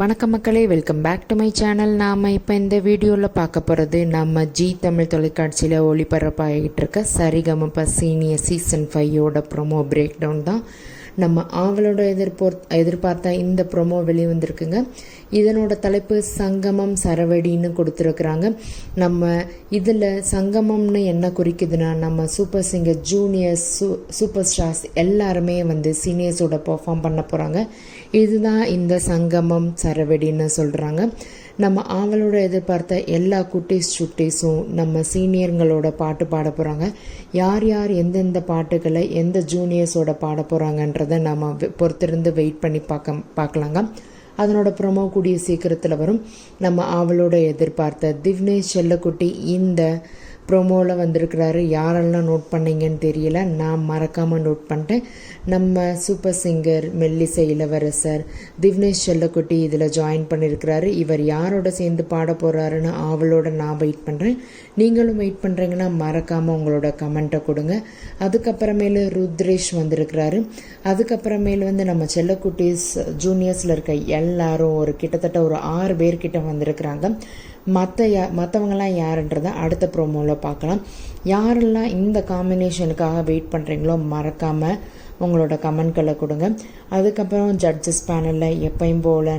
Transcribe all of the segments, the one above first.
வணக்கம் மக்களே, welcome back to my channel. நாம் இப்போ இந்த வீடியோவில் பார்க்க போகிறது நம்ம ஜி தமிழ் தொலைக்காட்சியில் ஒளிபரப்பாகிட்டு இருக்க Sa Re Ga Ma Pa senior season 5 promo breakdown தான். நம்ம ஆவலோட எதிர்பார்த்த இந்த ப்ரோமோ வெளிவந்திருக்குங்க. இதனோட தலைப்பு சங்கமம் சரவடின்னு கொடுத்துருக்குறாங்க. நம்ம இதில் சங்கமம்னு என்ன குறிக்குதுன்னா, நம்ம super singer juniors super stars எல்லாருமே சீனியர்ஸோட பெர்ஃபார்ம் பண்ண போகிறாங்க. இதுதான் இந்த சங்கமம் சரவடின்னு சொல்கிறாங்க. நம்ம ஆவலோட எதிர்பார்த்த எல்லா சுட்டீஸும் நம்ம சீனியர்களோட பாட்டு பாட போகிறாங்க. யார் யார் எந்தெந்த பாட்டுகளை எந்த ஜூனியர்ஸோட பாட போகிறாங்கன்றதை நம்ம பொறுத்திருந்து வெயிட் பண்ணி பார்க்கலாங்க. அதனோட ப்ரொமோ கூடிய சீக்கிரத்தில் வரும். நம்ம ஆவலோட எதிர்பார்த்த திவ்னேஷ் செல்லக்குட்டி இந்த ப்ரோமோவில் வந்திருக்கிறாரு. யாரெல்லாம் நோட் பண்ணீங்கன்னு தெரியல, நான் மறக்காமல் நோட் பண்ணிட்டேன். நம்ம சூப்பர் சிங்கர் மெல்லிசை இளவரசர் திவ்னேஷ் செல்லக்குட்டி இதில் ஜாயின் பண்ணியிருக்கிறாரு. இவர் யாரோட சேர்ந்து பாட போகிறாருன்னு ஆவலோட நான் வெயிட் பண்ணுறேன். நீங்களும் வெயிட் பண்ணுறீங்கன்னா மறக்காமல் உங்களோட கமெண்ட்டை கொடுங்க. அதுக்கப்புறமேலு ருத்ரேஷ் வந்திருக்கிறாரு. அதுக்கப்புறமேலு நம்ம செல்லக்குட்டீஸ் ஜூனியர்ஸில் இருக்க எல்லாரும் கிட்டத்தட்ட ஒரு 6 பேர்கிட்ட வந்திருக்கிறாங்க. மற்றவங்களாம் யாருன்றதை அடுத்த ப்ரோமோவில் பார்க்கலாம். யாரெல்லாம் இந்த காம்பினேஷனுக்காக வெயிட் பண்ணுறீங்களோ மறக்காமல் உங்களோட கமெண்ட்களை கொடுங்க. அதுக்கப்புறம் ஜட்ஜஸ் பேனலில் எப்பயும் போல்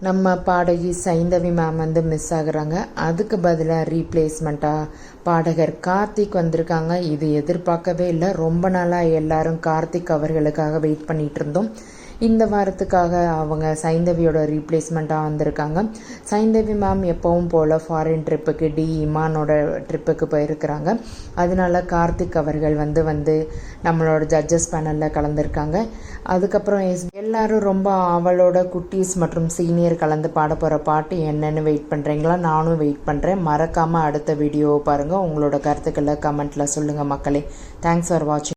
நம்ம பாடகி சைந்தவி மேம் மிஸ் ஆகுறாங்க. அதுக்கு பதிலாக ரீப்ளேஸ்மெண்ட்டாக பாடகர் கார்த்திக் வந்திருக்காங்க. இது எதிர்பார்க்கவே இல்லை. ரொம்ப நாளாக எல்லாரும் கார்த்திக் அவர்களுக்காக வெயிட் பண்ணிகிட்டு இருந்தோம். இந்த வாரத்துக்காக அவங்க சைந்தவியோட ரீப்ளேஸ்மெண்ட்டாக வந்திருக்காங்க. சைந்தவி மேம் எப்பவும் போல் ஃபாரின் ட்ரிப்புக்கு இமானோட ட்ரிப்புக்கு போயிருக்கிறாங்க. அதனால கார்த்திக் அவர்கள் நம்மளோட ஜட்ஜஸ் பேனலில் கலந்துருக்காங்க. அதுக்கப்புறம் எல்லாரும் ரொம்ப அவளோட குட்டீஸ் மற்றும் சீனியர் கலந்து பாட போகிற பாட்டு என்னென்னு வெயிட் பண்ணுறீங்களா? நானும் வெயிட் பண்ணுறேன். மறக்காமல் அடுத்த வீடியோவை பாருங்கள். உங்களோட கருத்துக்களை கமெண்ட்டில் சொல்லுங்கள் மக்களே. தேங்க்ஸ் ஃபார் வாட்சிங்.